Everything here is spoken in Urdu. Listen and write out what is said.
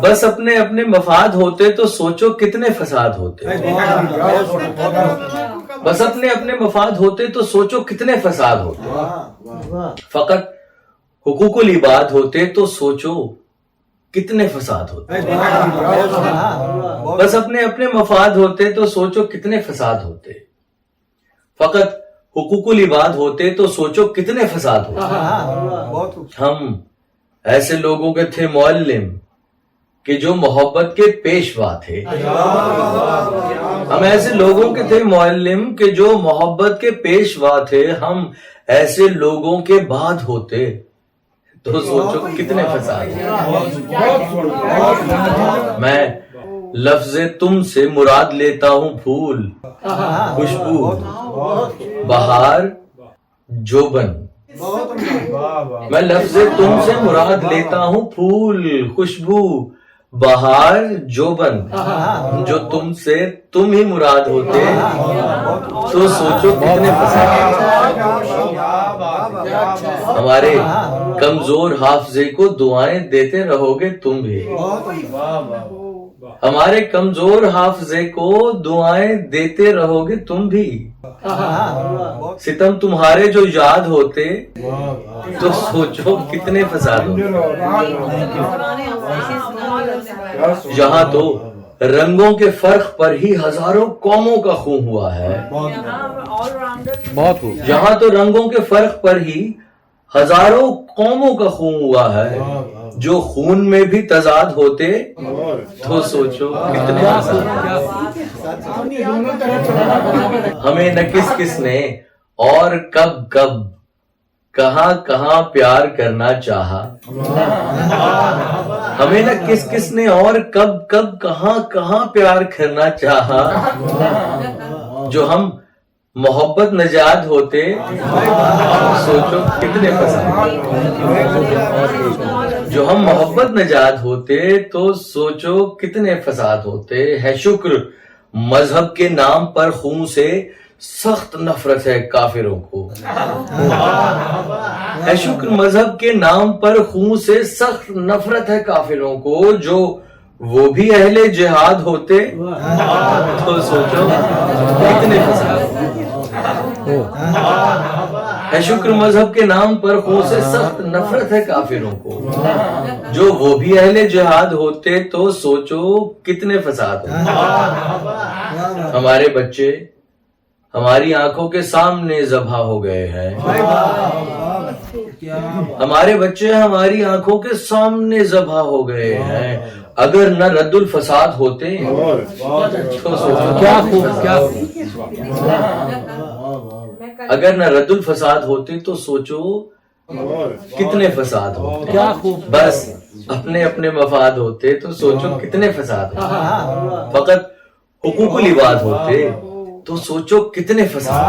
بس اپنے اپنے مفاد ہوتے تو سوچو کتنے فساد ہوتے. بس اپنے اپنے مفاد ہوتے تو سوچو کتنے فساد ہوتے. فقط حقوق العباد ہوتے تو سوچو کتنے فساد ہوتے. بس اپنے اپنے مفاد ہوتے تو سوچو کتنے فساد ہوتے. فقط حقوق العباد ہوتے تو سوچو کتنے فساد ہوتے. ہم ایسے لوگوں کے تھے معلم کہ جو محبت کے پیشوا تھے. ہم ایسے لوگوں کے تھے معلم کہ جو محبت کے پیشوا تھے. ہم ایسے لوگوں کے بعد ہوتے تو سوچو کتنے فساد. میں لفظ تم سے مراد لیتا ہوں پھول، خوشبو، بہار، جوبن. میں لفظ تم سے مراد لیتا ہوں پھول، خوشبو، بہار، جوبن. جو تم سے تم ہی مراد ہوتے تو سوچو کتنے فساد. ہمارے کمزور حافظے کو دعائیں دیتے رہو گے تم بھی. ہمارے کمزور حافظے کو دعائیں دیتے رہو گے تم بھی. ستم تمہارے جو یاد ہوتے تو سوچو کتنے فساد ہوتے. یہاں تو رنگوں کے فرق پر ہی ہزاروں قوموں کا خون ہوا ہے. یہاں تو رنگوں کے فرق پر ہی ہزاروں قوموں کا خون ہوا ہے. جو خون میں بھی تضاد ہوتے تو سوچو کتنے فساد. ہمیں نہ کس کس نے اور کب کب کہاں کہاں پیار کرنا چاہا. ہمیں نہ کس کس نے اور کب کب کہاں کہاں پیار کرنا چاہا. جو ہم محبت نجات ہوتے سوچو کتنے فساد. جو ہم محبت نجات ہوتے تو سوچو کتنے فساد ہوتے. ہے شکر مذہب کے نام پر خون سے سخت نفرت ہے کافروں کو. ہے شکر مذہب کے نام پر خون سے سخت نفرت ہے کافروں کو. جو وہ بھی اہل جہاد ہوتے تو سوچو کتنے فساد. ہے شکر مذہب کے نام پر خون سے سخت نفرت ہے کافروں کو. جو وہ بھی اہل جہاد ہوتے تو سوچو کتنے فساد ہوتے. ہمارے بچے ہماری آنکھوں کے سامنے ذبح ہو گئے ہیں. ہمارے بچے ہماری آنکھوں کے سامنے ذبح ہو گئے ہیں. اگر نہ رد الفساد ہوتے تو سوچو کیا خوب کیا. اگر نہ رد الفساد ہوتے تو سوچو کتنے فساد ہوتے. کیا خوب. بس اپنے اپنے مفاد ہوتے تو سوچو کتنے فساد ہوتے. فقط حقوق العباد ہوتے تو سوچو کتنے فساد.